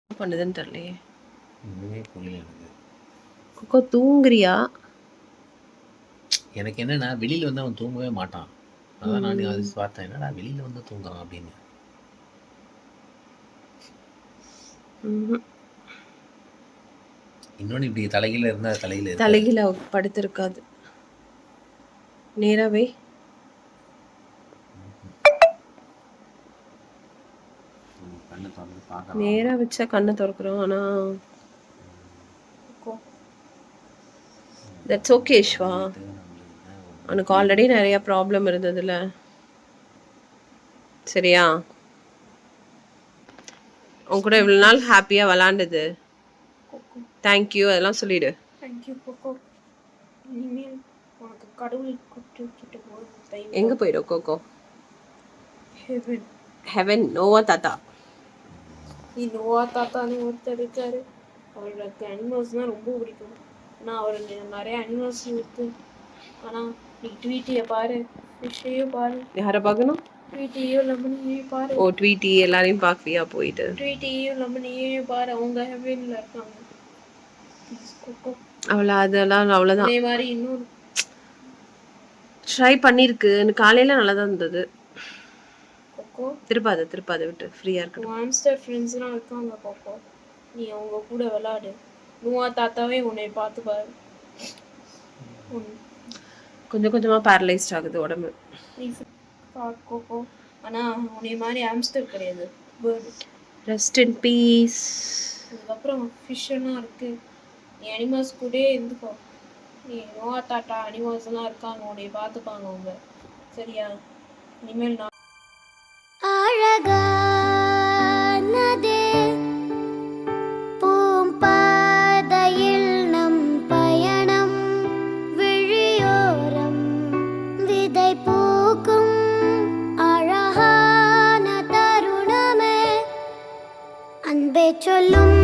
பண்ணுதுன்னு தெரியலையே. ஒண்ணுமே புரியல எனக்கு. கொக்கோ தூங்குறியா? எனக்கு என்னன்னா வெளியில வந்து அவன் தூங்கவே மாட்டான். அதான் நான் அது பார்த்தேன். என்னடா வெளியில வந்து தூங்குறான் அப்படின்னு. இன்னொன்னு இப்படி தலைகீழ இருந்தா தலையில இருக்காது. தலைகீழ படுத்திருக்காது. நேராவே கண்ணை திறந்து பார்க்கலாம். நேரா வச்சா கண்ணை திறக்கிறோம். ஆனா தட்ஸ் ஓகே ஷ்வா. உனக்கு ஆல்ரெடி நிறைய ப்ராப்ளம் இருந்ததுல. சரியா? உன் கூட இவ்வளவு நாள் ஹாப்பியா விளாண்டது. தேங்க்யூ அதெல்லாம் சொல்லிடு. Thank you Coco. இனிமேல் உனக்கு கடவுள் கூப்பிட்டு போகிறது. எங்க போயிடும் கோகோ? ஹெவன். ஹெவன். நோவா தாத்தா. நோவா தாத்தான்னு ஒருத்தர் இருக்காரு. அவருக்கு அனிமல்ஸ்னால் ரொம்ப பிடிக்கும். ஆனால் அவர் நிறைய அனிமல்ஸ் இருக்கு. ஆனால் நீ ட்வீட்டியை பாரு, ஃபிஷ்ஷையும் பாரு. யாரை பார்க்கணும்? ட்வீட்டியும் லெமனையும் பாரு. ஓ ட்வீட்டி எல்லாரையும் பார்க்கவியா போயிட்டு? ட்வீட்டியும் லெமனையும் பாரு, அவங்க ஹெவன்ல இருக்காங்க. அவளை அதெல்லாம் அவ்வளோதான். அதே மாதிரி இன்னொரு ட்ரை பண்ணியிருக்கு. எனக்கு காலையில் நல்லா தான் இருந்தது. கோகோ திருப்பாத விட்டு ஃப்ரீயாக இருக்கட்டும். மான்ஸ்டர் ஃப்ரெண்ட்ஸ்லாம் இருக்காங்க கோகோ. நீ அவங்க கூட விளாடு. நோவா தாத்தாவே உன்னை பார்த்து பாரு. கொஞ்சம் கொஞ்சமாக பேரலைஸ்ட் ஆகுது உடம்பு. நீ கோகோ. ஆனால் உன்னை மாதிரி ஆம்ஸ்டர் கிடையாது, பேர்டு. Rest in peace. அதுக்கப்புறம் ஃபிஷ்ஷெல்லாம் இருக்கு. நீ அனிமல்ஸ் கூட இருந்துக்கோ. நீ நோவா தாத்தா அனிமல்ஸ்லாம் இருக்காங்க, உன்னை பார்த்துப்பாங்க அவங்க. சரியா? இனிமேல் நான் அழகானதே பூம்பாதையில் நம் பயணம், விழியோரம் விதை பூக்கும் அழகான தருணமே, அன்பே சொல்லும்